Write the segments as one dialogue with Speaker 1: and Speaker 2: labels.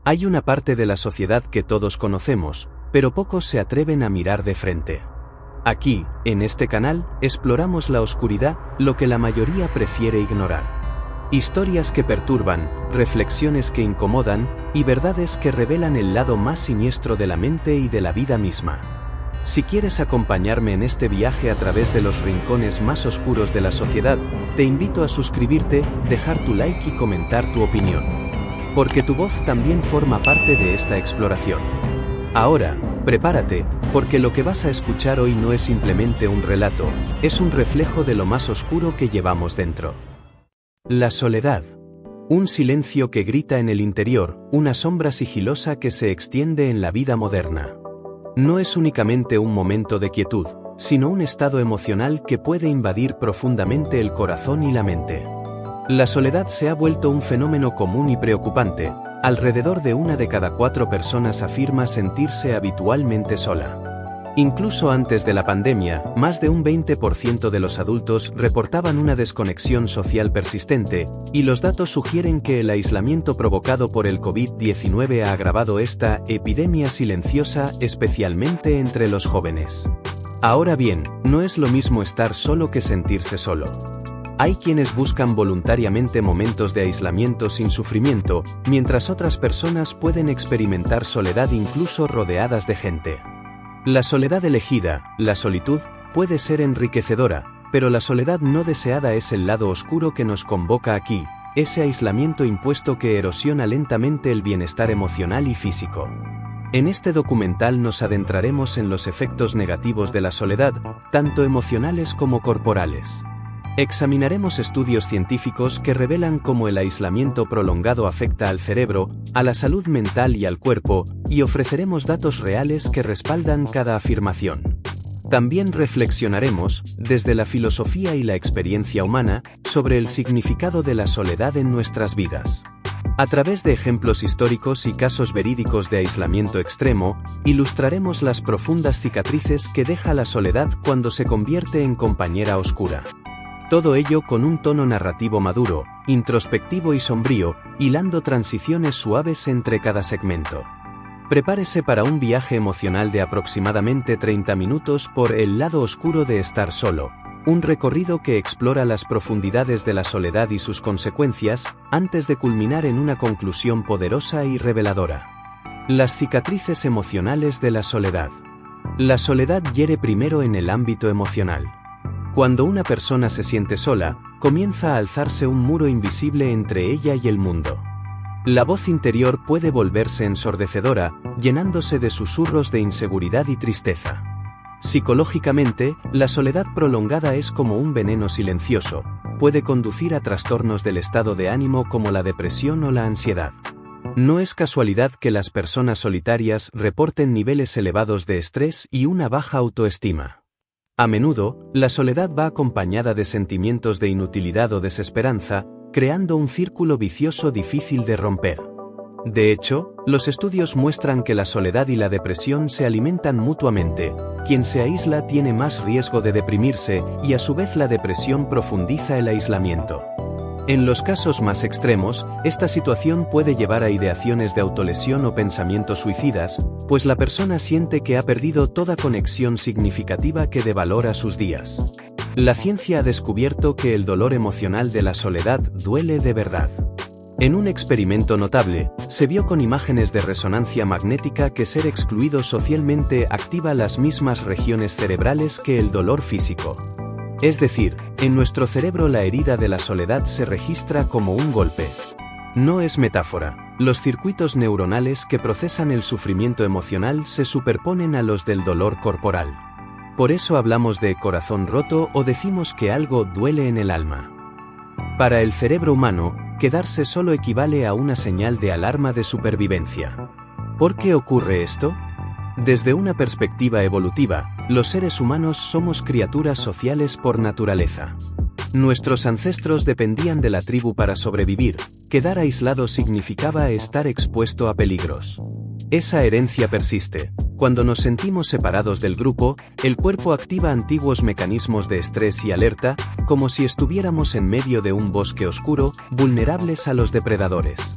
Speaker 1: Hay una parte de la sociedad que todos conocemos, pero pocos se atreven a mirar de frente. Aquí, en este canal, exploramos la oscuridad, lo que la mayoría prefiere ignorar. Historias que perturban, reflexiones que incomodan, y verdades que revelan el lado más siniestro de la mente y de la vida misma. Si quieres acompañarme en este viaje a través de los rincones más oscuros de la sociedad, te invito a suscribirte, dejar tu like y comentar tu opinión. Porque tu voz también forma parte de esta exploración. Ahora, prepárate, porque lo que vas a escuchar hoy no es simplemente un relato, es un reflejo de lo más oscuro que llevamos dentro. La soledad. Un silencio que grita en el interior, una sombra sigilosa que se extiende en la vida moderna. No es únicamente un momento de quietud, sino un estado emocional que puede invadir profundamente el corazón y la mente. La soledad se ha vuelto un fenómeno común y preocupante. Alrededor de 1 de cada 4 personas afirma sentirse habitualmente sola. Incluso antes de la pandemia, más de un 20% de los adultos reportaban una desconexión social persistente, y los datos sugieren que el aislamiento provocado por el COVID-19 ha agravado esta epidemia silenciosa, especialmente entre los jóvenes. Ahora bien, no es lo mismo estar solo que sentirse solo. Hay quienes buscan voluntariamente momentos de aislamiento sin sufrimiento, mientras otras personas pueden experimentar soledad incluso rodeadas de gente. La soledad elegida, la solitud, puede ser enriquecedora, pero la soledad no deseada es el lado oscuro que nos convoca aquí, ese aislamiento impuesto que erosiona lentamente el bienestar emocional y físico. En este documental nos adentraremos en los efectos negativos de la soledad, tanto emocionales como corporales. Examinaremos estudios científicos que revelan cómo el aislamiento prolongado afecta al cerebro, a la salud mental y al cuerpo, y ofreceremos datos reales que respaldan cada afirmación. También reflexionaremos, desde la filosofía y la experiencia humana, sobre el significado de la soledad en nuestras vidas. A través de ejemplos históricos y casos verídicos de aislamiento extremo, ilustraremos las profundas cicatrices que deja la soledad cuando se convierte en compañera oscura. Todo ello con un tono narrativo maduro, introspectivo y sombrío, hilando transiciones suaves entre cada segmento. Prepárese para un viaje emocional de aproximadamente 30 minutos por el lado oscuro de estar solo, un recorrido que explora las profundidades de la soledad y sus consecuencias, antes de culminar en una conclusión poderosa y reveladora. Las cicatrices emocionales de la soledad. La soledad hiere primero en el ámbito emocional. Cuando una persona se siente sola, comienza a alzarse un muro invisible entre ella y el mundo. La voz interior puede volverse ensordecedora, llenándose de susurros de inseguridad y tristeza. Psicológicamente, la soledad prolongada es como un veneno silencioso, puede conducir a trastornos del estado de ánimo como la depresión o la ansiedad. No es casualidad que las personas solitarias reporten niveles elevados de estrés y una baja autoestima. A menudo, la soledad va acompañada de sentimientos de inutilidad o desesperanza, creando un círculo vicioso difícil de romper. De hecho, los estudios muestran que la soledad y la depresión se alimentan mutuamente. Quien se aísla tiene más riesgo de deprimirse, y a su vez la depresión profundiza el aislamiento. En los casos más extremos, esta situación puede llevar a ideaciones de autolesión o pensamientos suicidas, pues la persona siente que ha perdido toda conexión significativa que dé valor a sus días. La ciencia ha descubierto que el dolor emocional de la soledad duele de verdad. En un experimento notable, se vio con imágenes de resonancia magnética que ser excluido socialmente activa las mismas regiones cerebrales que el dolor físico. Es decir, en nuestro cerebro la herida de la soledad se registra como un golpe. No es metáfora, los circuitos neuronales que procesan el sufrimiento emocional se superponen a los del dolor corporal. Por eso hablamos de corazón roto o decimos que algo duele en el alma. Para el cerebro humano, quedarse solo equivale a una señal de alarma de supervivencia. ¿Por qué ocurre esto? Desde una perspectiva evolutiva, los seres humanos somos criaturas sociales por naturaleza. Nuestros ancestros dependían de la tribu para sobrevivir, quedar aislado significaba estar expuesto a peligros. Esa herencia persiste. Cuando nos sentimos separados del grupo, el cuerpo activa antiguos mecanismos de estrés y alerta, como si estuviéramos en medio de un bosque oscuro, vulnerables a los depredadores.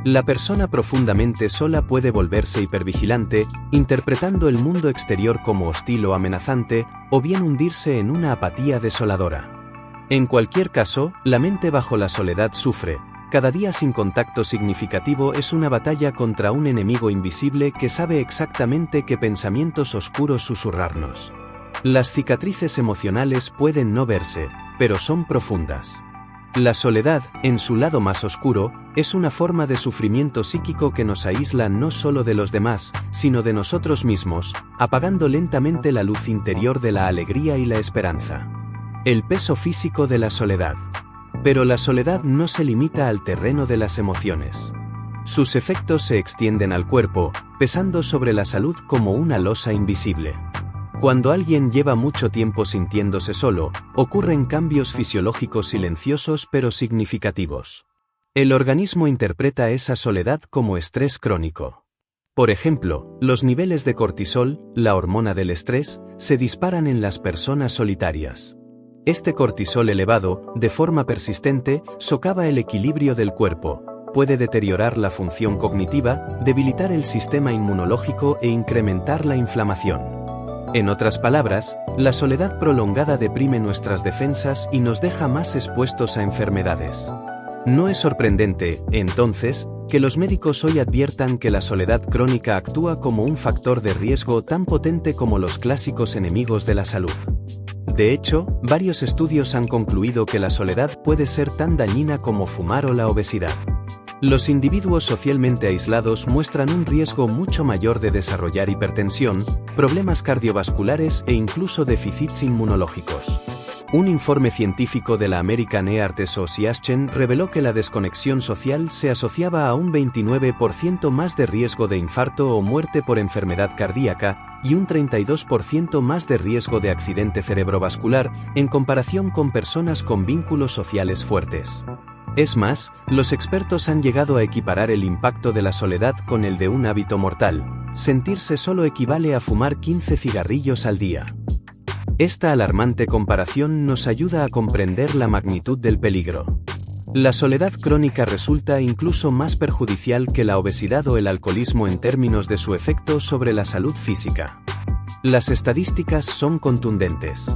Speaker 1: La persona profundamente sola puede volverse hipervigilante, interpretando el mundo exterior como hostil o amenazante, o bien hundirse en una apatía desoladora. En cualquier caso, la mente bajo la soledad sufre. Cada día sin contacto significativo es una batalla contra un enemigo invisible que sabe exactamente qué pensamientos oscuros susurrarnos. Las cicatrices emocionales pueden no verse, pero son profundas. La soledad, en su lado más oscuro, es una forma de sufrimiento psíquico que nos aísla no solo de los demás, sino de nosotros mismos, apagando lentamente la luz interior de la alegría y la esperanza. El peso físico de la soledad. Pero la soledad no se limita al terreno de las emociones. Sus efectos se extienden al cuerpo, pesando sobre la salud como una losa invisible. Cuando alguien lleva mucho tiempo sintiéndose solo, ocurren cambios fisiológicos silenciosos pero significativos. El organismo interpreta esa soledad como estrés crónico. Por ejemplo, los niveles de cortisol, la hormona del estrés, se disparan en las personas solitarias. Este cortisol elevado, de forma persistente, socava el equilibrio del cuerpo, puede deteriorar la función cognitiva, debilitar el sistema inmunológico e incrementar la inflamación. En otras palabras, la soledad prolongada deprime nuestras defensas y nos deja más expuestos a enfermedades. No es sorprendente, entonces, que los médicos hoy adviertan que la soledad crónica actúa como un factor de riesgo tan potente como los clásicos enemigos de la salud. De hecho, varios estudios han concluido que la soledad puede ser tan dañina como fumar o la obesidad. Los individuos socialmente aislados muestran un riesgo mucho mayor de desarrollar hipertensión, problemas cardiovasculares e incluso déficits inmunológicos. Un informe científico de la American Heart Association reveló que la desconexión social se asociaba a un 29% más de riesgo de infarto o muerte por enfermedad cardíaca y un 32% más de riesgo de accidente cerebrovascular en comparación con personas con vínculos sociales fuertes. Es más, los expertos han llegado a equiparar el impacto de la soledad con el de un hábito mortal. Sentirse solo equivale a fumar 15 cigarrillos al día. Esta alarmante comparación nos ayuda a comprender la magnitud del peligro. La soledad crónica resulta incluso más perjudicial que la obesidad o el alcoholismo en términos de su efecto sobre la salud física. Las estadísticas son contundentes.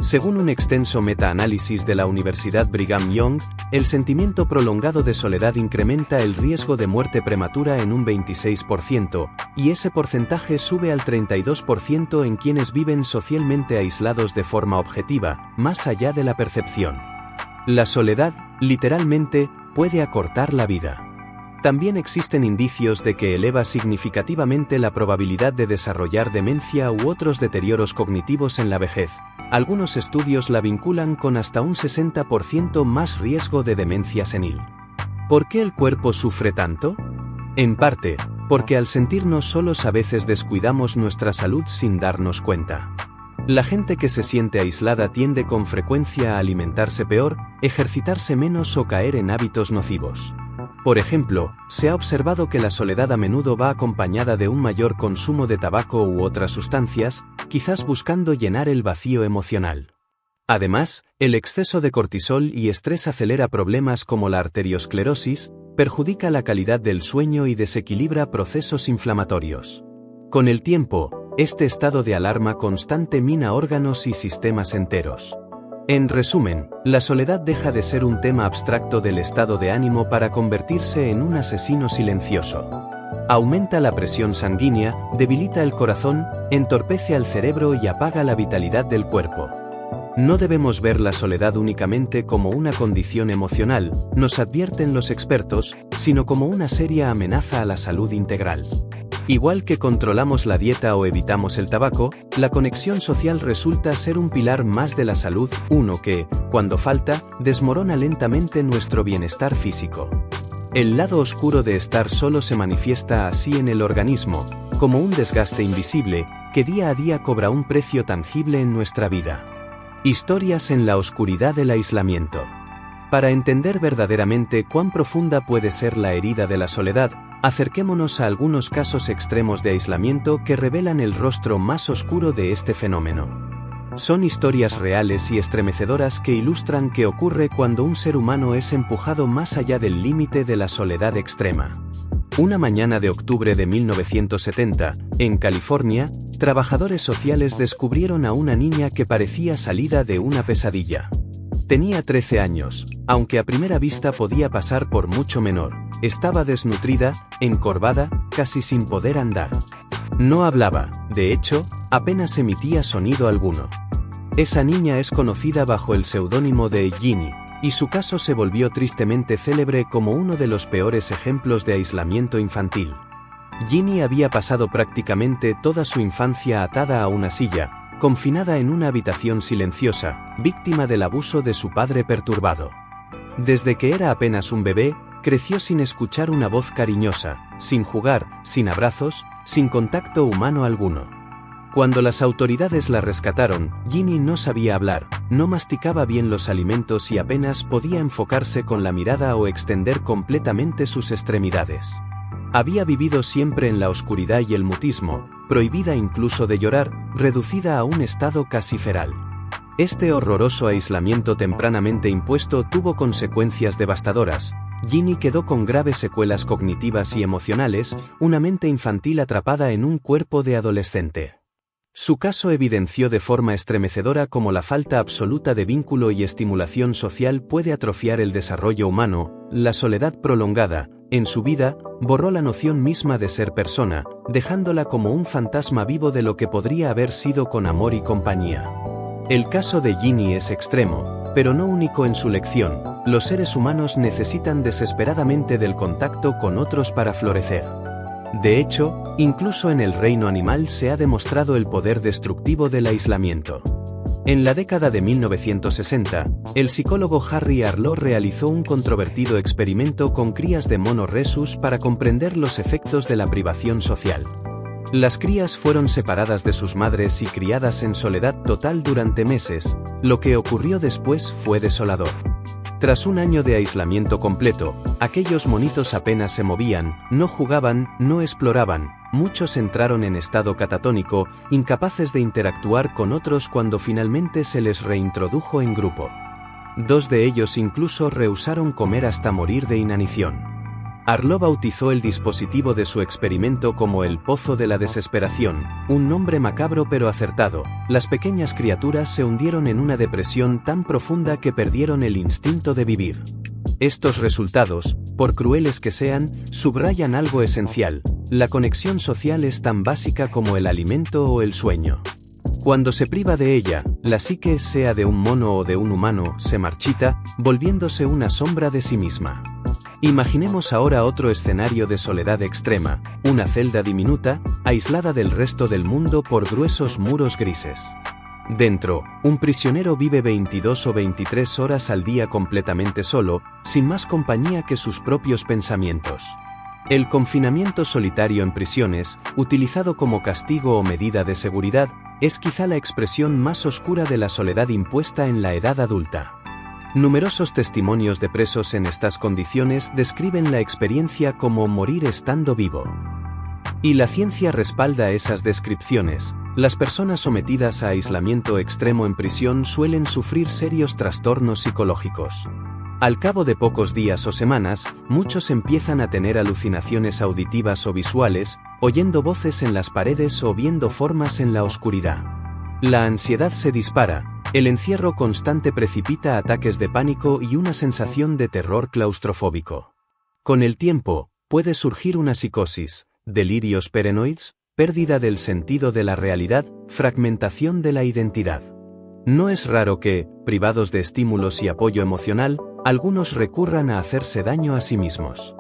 Speaker 1: Según un extenso metaanálisis de la Universidad Brigham Young, el sentimiento prolongado de soledad incrementa el riesgo de muerte prematura en un 26%, y ese porcentaje sube al 32% en quienes viven socialmente aislados de forma objetiva, más allá de la percepción. La soledad, literalmente, puede acortar la vida. También existen indicios de que eleva significativamente la probabilidad de desarrollar demencia u otros deterioros cognitivos en la vejez. Algunos estudios la vinculan con hasta un 60% más riesgo de demencia senil. ¿Por qué el cuerpo sufre tanto? En parte, porque al sentirnos solos a veces descuidamos nuestra salud sin darnos cuenta. La gente que se siente aislada tiende con frecuencia a alimentarse peor, ejercitarse menos o caer en hábitos nocivos. Por ejemplo, se ha observado que la soledad a menudo va acompañada de un mayor consumo de tabaco u otras sustancias, quizás buscando llenar el vacío emocional. Además, el exceso de cortisol y estrés acelera problemas como la arteriosclerosis, perjudica la calidad del sueño y desequilibra procesos inflamatorios. Con el tiempo, este estado de alarma constante mina órganos y sistemas enteros. En resumen, la soledad deja de ser un tema abstracto del estado de ánimo para convertirse en un asesino silencioso. Aumenta la presión sanguínea, debilita el corazón, entorpece al cerebro y apaga la vitalidad del cuerpo. No debemos ver la soledad únicamente como una condición emocional, nos advierten los expertos, sino como una seria amenaza a la salud integral. Igual que controlamos la dieta o evitamos el tabaco, la conexión social resulta ser un pilar más de la salud, uno que, cuando falta, desmorona lentamente nuestro bienestar físico. El lado oscuro de estar solo se manifiesta así en el organismo, como un desgaste invisible, que día a día cobra un precio tangible en nuestra vida. Historias en la oscuridad del aislamiento. Para entender verdaderamente cuán profunda puede ser la herida de la soledad, acerquémonos a algunos casos extremos de aislamiento que revelan el rostro más oscuro de este fenómeno. Son historias reales y estremecedoras que ilustran qué ocurre cuando un ser humano es empujado más allá del límite de la soledad extrema. Una mañana de octubre de 1970, en California, trabajadores sociales descubrieron a una niña que parecía salida de una pesadilla. Tenía 13 años, aunque a primera vista podía pasar por mucho menor. Estaba desnutrida, encorvada, casi sin poder andar. No hablaba, de hecho, apenas emitía sonido alguno. Esa niña es conocida bajo el seudónimo de Ginny, y su caso se volvió tristemente célebre como uno de los peores ejemplos de aislamiento infantil. Ginny había pasado prácticamente toda su infancia atada a una silla, confinada en una habitación silenciosa, víctima del abuso de su padre perturbado. Desde que era apenas un bebé, creció sin escuchar una voz cariñosa, sin jugar, sin abrazos, sin contacto humano alguno. Cuando las autoridades la rescataron, Ginny no sabía hablar, no masticaba bien los alimentos y apenas podía enfocarse con la mirada o extender completamente sus extremidades. Había vivido siempre en la oscuridad y el mutismo, prohibida incluso de llorar, reducida a un estado casi feral. Este horroroso aislamiento tempranamente impuesto tuvo consecuencias devastadoras. Ginny quedó con graves secuelas cognitivas y emocionales, una mente infantil atrapada en un cuerpo de adolescente. Su caso evidenció de forma estremecedora cómo la falta absoluta de vínculo y estimulación social puede atrofiar el desarrollo humano. La soledad prolongada, en su vida, borró la noción misma de ser persona, dejándola como un fantasma vivo de lo que podría haber sido con amor y compañía. El caso de Ginny es extremo, pero no único en su lección. Los seres humanos necesitan desesperadamente del contacto con otros para florecer. De hecho, incluso en el reino animal se ha demostrado el poder destructivo del aislamiento. En la década de 1960, el psicólogo Harry Arlo realizó un controvertido experimento con crías de mono rhesus para comprender los efectos de la privación social. Las crías fueron separadas de sus madres y criadas en soledad total durante meses. Lo que ocurrió después fue desolador. Tras un año de aislamiento completo, aquellos monitos apenas se movían, no jugaban, no exploraban, muchos entraron en estado catatónico, incapaces de interactuar con otros cuando finalmente se les reintrodujo en grupo. 2 de ellos incluso rehusaron comer hasta morir de inanición. Arlo bautizó el dispositivo de su experimento como el Pozo de la Desesperación, un nombre macabro pero acertado. Las pequeñas criaturas se hundieron en una depresión tan profunda que perdieron el instinto de vivir. Estos resultados, por crueles que sean, subrayan algo esencial: la conexión social es tan básica como el alimento o el sueño. Cuando se priva de ella, la psique, sea de un mono o de un humano, se marchita, volviéndose una sombra de sí misma. Imaginemos ahora otro escenario de soledad extrema, una celda diminuta, aislada del resto del mundo por gruesos muros grises. Dentro, un prisionero vive 22 o 23 horas al día completamente solo, sin más compañía que sus propios pensamientos. El confinamiento solitario en prisiones, utilizado como castigo o medida de seguridad, es quizá la expresión más oscura de la soledad impuesta en la edad adulta. Numerosos testimonios de presos en estas condiciones describen la experiencia como morir estando vivo. Y la ciencia respalda esas descripciones. Las personas sometidas a aislamiento extremo en prisión suelen sufrir serios trastornos psicológicos. Al cabo de pocos días o semanas, muchos empiezan a tener alucinaciones auditivas o visuales, oyendo voces en las paredes o viendo formas en la oscuridad. La ansiedad se dispara, el encierro constante precipita ataques de pánico y una sensación de terror claustrofóbico. Con el tiempo, puede surgir una psicosis, delirios paranoides, pérdida del sentido de la realidad, fragmentación de la identidad. No es raro que, privados de estímulos y apoyo emocional, algunos recurran a hacerse daño a sí mismos.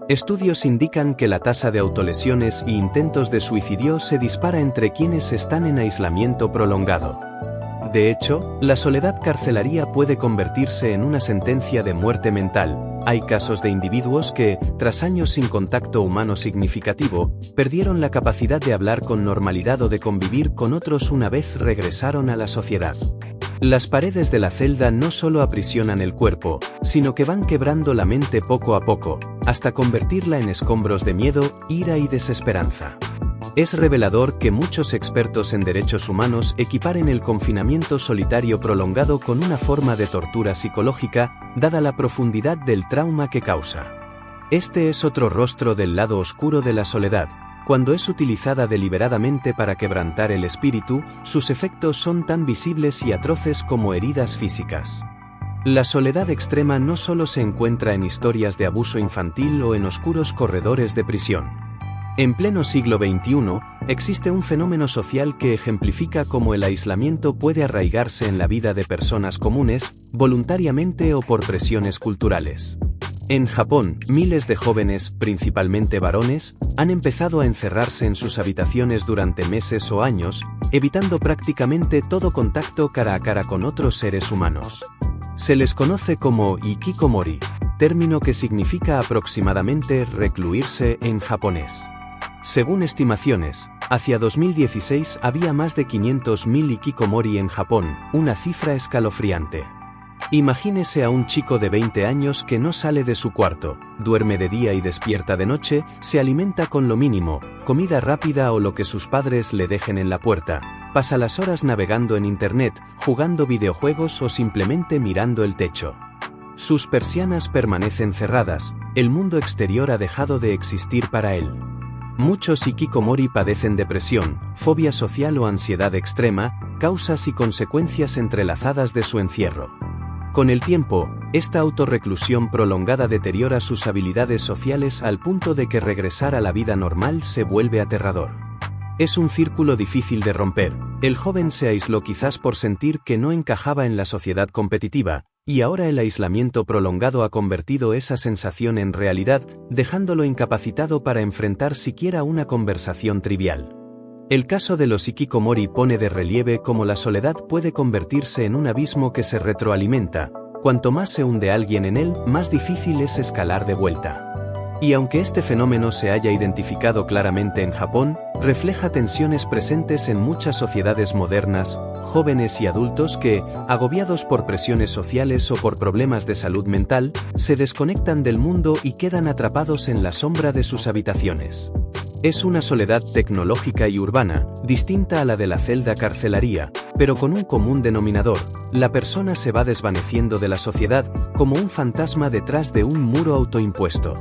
Speaker 1: Estudios indican que la tasa de autolesiones e intentos de suicidio se dispara entre quienes están en aislamiento prolongado. De hecho, la soledad carcelaria puede convertirse en una sentencia de muerte mental. Hay casos de individuos que, tras años sin contacto humano significativo, perdieron la capacidad de hablar con normalidad o de convivir con otros una vez regresaron a la sociedad. Las paredes de la celda no solo aprisionan el cuerpo, sino que van quebrando la mente poco a poco, hasta convertirla en escombros de miedo, ira y desesperanza. Es revelador que muchos expertos en derechos humanos equiparen el confinamiento solitario prolongado con una forma de tortura psicológica, dada la profundidad del trauma que causa. Este es otro rostro del lado oscuro de la soledad. Cuando es utilizada deliberadamente para quebrantar el espíritu, sus efectos son tan visibles y atroces como heridas físicas. La soledad extrema no solo se encuentra en historias de abuso infantil o en oscuros corredores de prisión. En pleno siglo XXI, existe un fenómeno social que ejemplifica cómo el aislamiento puede arraigarse en la vida de personas comunes, voluntariamente o por presiones culturales. En Japón, miles de jóvenes, principalmente varones, han empezado a encerrarse en sus habitaciones durante meses o años, evitando prácticamente todo contacto cara a cara con otros seres humanos. Se les conoce como hikikomori, término que significa aproximadamente recluirse en japonés. Según estimaciones, hacia 2016 había más de 500.000 hikikomori en Japón, una cifra escalofriante. Imagínese a un chico de 20 años que no sale de su cuarto, duerme de día y despierta de noche, se alimenta con lo mínimo, comida rápida o lo que sus padres le dejen en la puerta, pasa las horas navegando en internet, jugando videojuegos o simplemente mirando el techo. Sus persianas permanecen cerradas, el mundo exterior ha dejado de existir para él. Muchos hikikomori padecen depresión, fobia social o ansiedad extrema, causas y consecuencias entrelazadas de su encierro. Con el tiempo, esta autorreclusión prolongada deteriora sus habilidades sociales al punto de que regresar a la vida normal se vuelve aterrador. Es un círculo difícil de romper. El joven se aisló quizás por sentir que no encajaba en la sociedad competitiva, y ahora el aislamiento prolongado ha convertido esa sensación en realidad, dejándolo incapacitado para enfrentar siquiera una conversación trivial. El caso de los hikikomori pone de relieve cómo la soledad puede convertirse en un abismo que se retroalimenta. Cuanto más se hunde alguien en él, más difícil es escalar de vuelta. Y aunque este fenómeno se haya identificado claramente en Japón, refleja tensiones presentes en muchas sociedades modernas, jóvenes y adultos que, agobiados por presiones sociales o por problemas de salud mental, se desconectan del mundo y quedan atrapados en la sombra de sus habitaciones. Es una soledad tecnológica y urbana, distinta a la de la celda carcelaria, pero con un común denominador: la persona se va desvaneciendo de la sociedad, como un fantasma detrás de un muro autoimpuesto.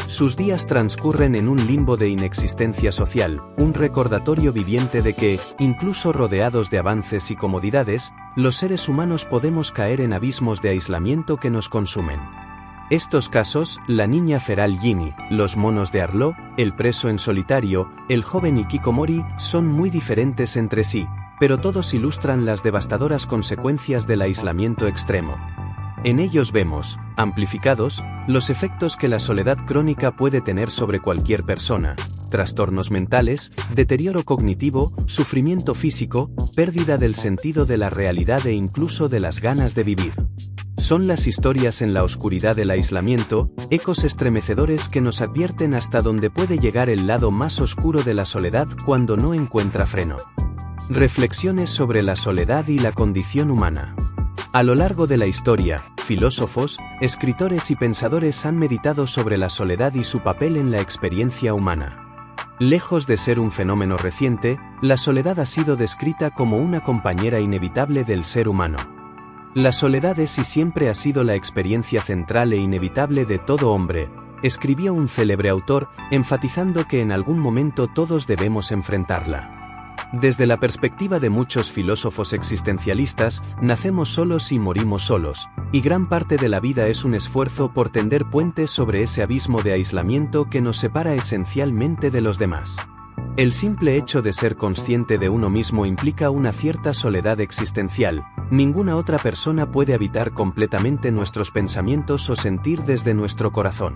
Speaker 1: Sus días transcurren en un limbo de inexistencia social, un recordatorio viviente de que, incluso rodeados de avances y comodidades, los seres humanos podemos caer en abismos de aislamiento que nos consumen. Estos casos, la niña feral Ginny, los monos de Arlo, el preso en solitario, el joven hikikomori, son muy diferentes entre sí, pero todos ilustran las devastadoras consecuencias del aislamiento extremo. En ellos vemos, amplificados, los efectos que la soledad crónica puede tener sobre cualquier persona: trastornos mentales, deterioro cognitivo, sufrimiento físico, pérdida del sentido de la realidad e incluso de las ganas de vivir. Son las historias en la oscuridad del aislamiento, ecos estremecedores que nos advierten hasta dónde puede llegar el lado más oscuro de la soledad cuando no encuentra freno. Reflexiones sobre la soledad y la condición humana. A lo largo de la historia, filósofos, escritores y pensadores han meditado sobre la soledad y su papel en la experiencia humana. Lejos de ser un fenómeno reciente, la soledad ha sido descrita como una compañera inevitable del ser humano. La soledad es y siempre ha sido la experiencia central e inevitable de todo hombre, escribió un célebre autor, enfatizando que en algún momento todos debemos enfrentarla. Desde la perspectiva de muchos filósofos existencialistas, nacemos solos y morimos solos, y gran parte de la vida es un esfuerzo por tender puentes sobre ese abismo de aislamiento que nos separa esencialmente de los demás. El simple hecho de ser consciente de uno mismo implica una cierta soledad existencial. Ninguna otra persona puede habitar completamente nuestros pensamientos o sentir desde nuestro corazón.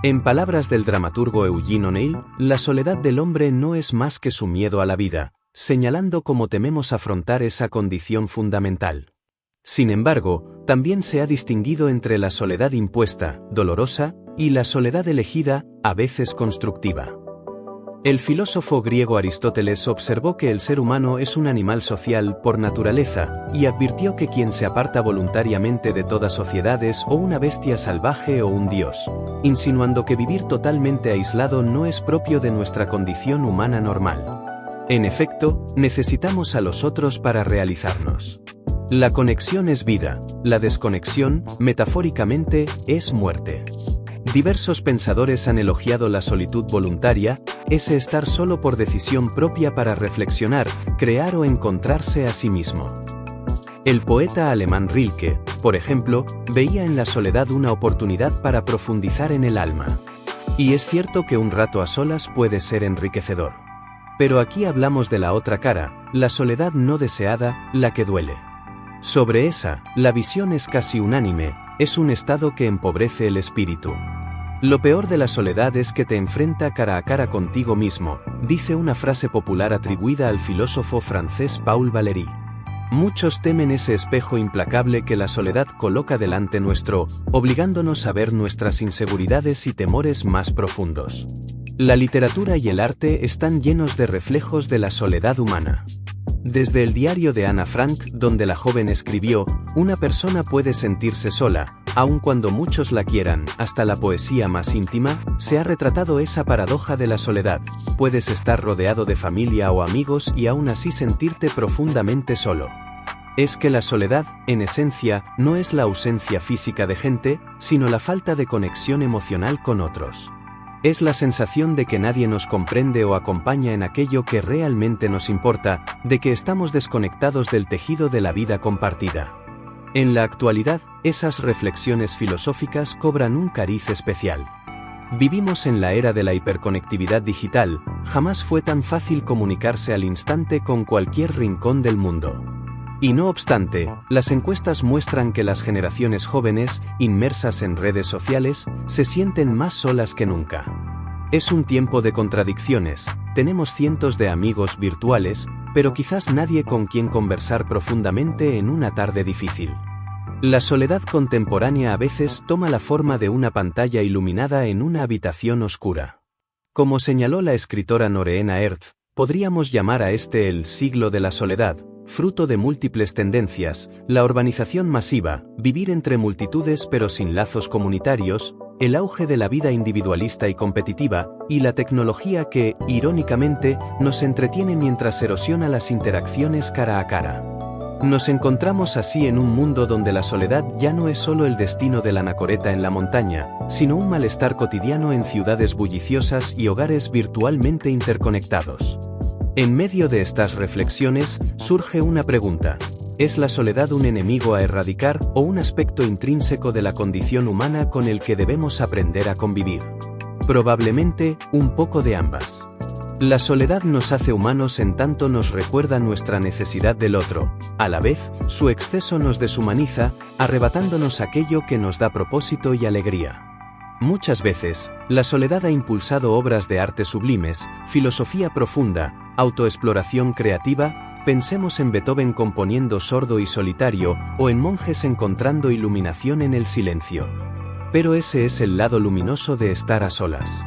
Speaker 1: En palabras del dramaturgo Eugene O'Neill, la soledad del hombre no es más que su miedo a la vida, señalando cómo tememos afrontar esa condición fundamental. Sin embargo, también se ha distinguido entre la soledad impuesta, dolorosa, y la soledad elegida, a veces constructiva. El filósofo griego Aristóteles observó que el ser humano es un animal social por naturaleza, y advirtió que quien se aparta voluntariamente de toda sociedad es o una bestia salvaje o un dios, insinuando que vivir totalmente aislado no es propio de nuestra condición humana normal. En efecto, necesitamos a los otros para realizarnos. La conexión es vida, la desconexión, metafóricamente, es muerte. Diversos pensadores han elogiado la solitud voluntaria, ese estar solo por decisión propia para reflexionar, crear o encontrarse a sí mismo. El poeta alemán Rilke, por ejemplo, veía en la soledad una oportunidad para profundizar en el alma. Y es cierto que un rato a solas puede ser enriquecedor. Pero aquí hablamos de la otra cara, la soledad no deseada, la que duele. Sobre esa, la visión es casi unánime, es un estado que empobrece el espíritu. Lo peor de la soledad es que te enfrenta cara a cara contigo mismo, dice una frase popular atribuida al filósofo francés Paul Valéry. Muchos temen ese espejo implacable que la soledad coloca delante nuestro, obligándonos a ver nuestras inseguridades y temores más profundos. La literatura y el arte están llenos de reflejos de la soledad humana. Desde el diario de Ana Frank, donde la joven escribió, una persona puede sentirse sola, aun cuando muchos la quieran, hasta la poesía más íntima, se ha retratado esa paradoja de la soledad. Puedes estar rodeado de familia o amigos y aún así sentirte profundamente solo. Es que la soledad, en esencia, no es la ausencia física de gente, sino la falta de conexión emocional con otros. Es la sensación de que nadie nos comprende o acompaña en aquello que realmente nos importa, de que estamos desconectados del tejido de la vida compartida. En la actualidad, esas reflexiones filosóficas cobran un cariz especial. Vivimos en la era de la hiperconectividad digital, jamás fue tan fácil comunicarse al instante con cualquier rincón del mundo. Y no obstante, las encuestas muestran que las generaciones jóvenes, inmersas en redes sociales, se sienten más solas que nunca. Es un tiempo de contradicciones, tenemos cientos de amigos virtuales, pero quizás nadie con quien conversar profundamente en una tarde difícil. La soledad contemporánea a veces toma la forma de una pantalla iluminada en una habitación oscura. Como señaló la escritora Noreena Ertz, podríamos llamar a este el siglo de la soledad, fruto de múltiples tendencias, la urbanización masiva, vivir entre multitudes pero sin lazos comunitarios, el auge de la vida individualista y competitiva, y la tecnología que, irónicamente, nos entretiene mientras erosiona las interacciones cara a cara. Nos encontramos así en un mundo donde la soledad ya no es solo el destino de la anacoreta en la montaña, sino un malestar cotidiano en ciudades bulliciosas y hogares virtualmente interconectados. En medio de estas reflexiones, surge una pregunta: ¿es la soledad un enemigo a erradicar o un aspecto intrínseco de la condición humana con el que debemos aprender a convivir? Probablemente, un poco de ambas. La soledad nos hace humanos en tanto nos recuerda nuestra necesidad del otro, a la vez, su exceso nos deshumaniza, arrebatándonos aquello que nos da propósito y alegría. Muchas veces, la soledad ha impulsado obras de arte sublimes, filosofía profunda, autoexploración creativa. Pensemos en Beethoven componiendo sordo y solitario, o en monjes encontrando iluminación en el silencio. Pero ese es el lado luminoso de estar a solas.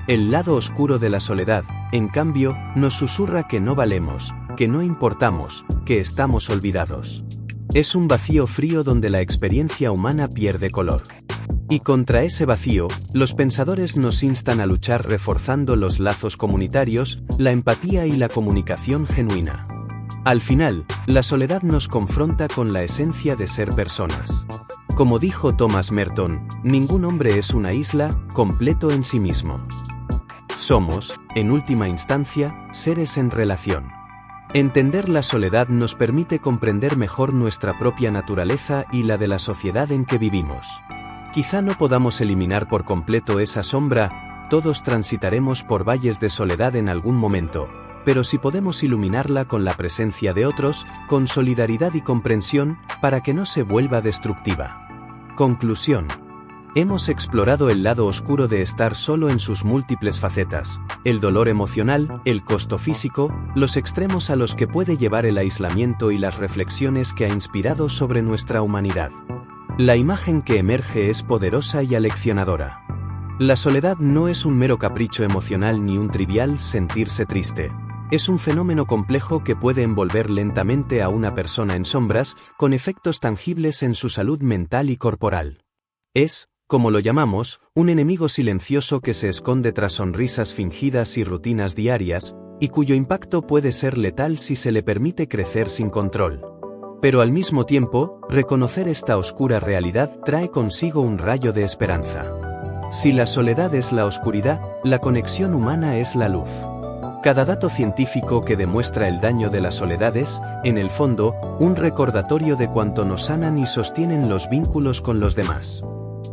Speaker 1: El lado oscuro de la soledad, en cambio, nos susurra que no valemos, que no importamos, que estamos olvidados. Es un vacío frío donde la experiencia humana pierde color. Y contra ese vacío, los pensadores nos instan a luchar reforzando los lazos comunitarios, la empatía y la comunicación genuina. Al final, la soledad nos confronta con la esencia de ser personas. Como dijo Thomas Merton, ningún hombre es una isla, completo en sí mismo. Somos, en última instancia, seres en relación. Entender la soledad nos permite comprender mejor nuestra propia naturaleza y la de la sociedad en que vivimos. Quizá no podamos eliminar por completo esa sombra, todos transitaremos por valles de soledad en algún momento, pero si podemos iluminarla con la presencia de otros, con solidaridad y comprensión, para que no se vuelva destructiva. Conclusión. Hemos explorado el lado oscuro de estar solo en sus múltiples facetas, el dolor emocional, el costo físico, los extremos a los que puede llevar el aislamiento y las reflexiones que ha inspirado sobre nuestra humanidad. La imagen que emerge es poderosa y aleccionadora. La soledad no es un mero capricho emocional ni un trivial sentirse triste. Es un fenómeno complejo que puede envolver lentamente a una persona en sombras, con efectos tangibles en su salud mental y corporal. Es, como lo llamamos, un enemigo silencioso que se esconde tras sonrisas fingidas y rutinas diarias, y cuyo impacto puede ser letal si se le permite crecer sin control. Pero al mismo tiempo, reconocer esta oscura realidad trae consigo un rayo de esperanza. Si la soledad es la oscuridad, la conexión humana es la luz. Cada dato científico que demuestra el daño de la soledad es, en el fondo, un recordatorio de cuánto nos sanan y sostienen los vínculos con los demás.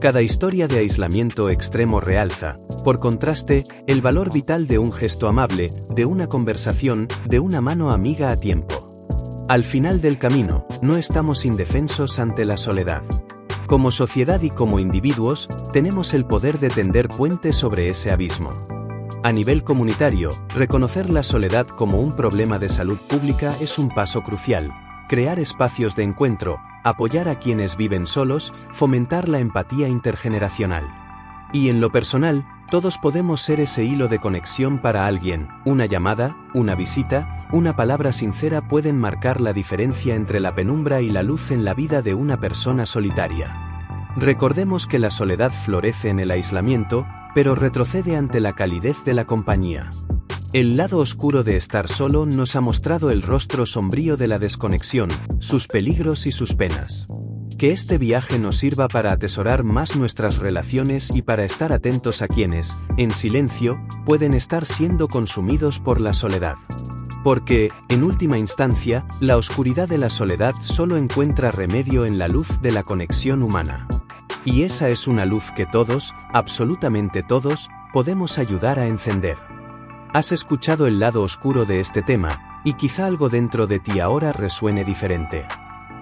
Speaker 1: Cada historia de aislamiento extremo realza, por contraste, el valor vital de un gesto amable, de una conversación, de una mano amiga a tiempo. Al final del camino, no estamos indefensos ante la soledad. Como sociedad y como individuos, tenemos el poder de tender puentes sobre ese abismo. A nivel comunitario, reconocer la soledad como un problema de salud pública es un paso crucial. Crear espacios de encuentro, apoyar a quienes viven solos, fomentar la empatía intergeneracional. Y en lo personal, todos podemos ser ese hilo de conexión para alguien. Una llamada, una visita, una palabra sincera pueden marcar la diferencia entre la penumbra y la luz en la vida de una persona solitaria. Recordemos que la soledad florece en el aislamiento, pero retrocede ante la calidez de la compañía. El lado oscuro de estar solo nos ha mostrado el rostro sombrío de la desconexión, sus peligros y sus penas. Que este viaje nos sirva para atesorar más nuestras relaciones y para estar atentos a quienes, en silencio, pueden estar siendo consumidos por la soledad. Porque, en última instancia, la oscuridad de la soledad solo encuentra remedio en la luz de la conexión humana. Y esa es una luz que todos, absolutamente todos, podemos ayudar a encender. Has escuchado el lado oscuro de este tema, y quizá algo dentro de ti ahora resuene diferente.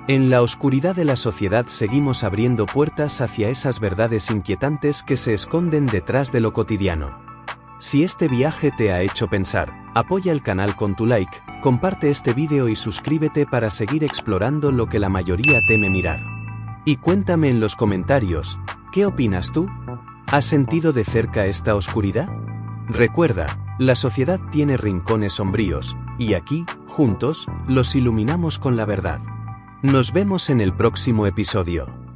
Speaker 1: En la oscuridad de la sociedad seguimos abriendo puertas hacia esas verdades inquietantes que se esconden detrás de lo cotidiano. Si este viaje te ha hecho pensar, apoya el canal con tu like, comparte este vídeo y suscríbete para seguir explorando lo que la mayoría teme mirar. Y cuéntame en los comentarios, ¿qué opinas tú? ¿Has sentido de cerca esta oscuridad? Recuerda, la sociedad tiene rincones sombríos, y aquí, juntos, los iluminamos con la verdad. Nos vemos en el próximo episodio.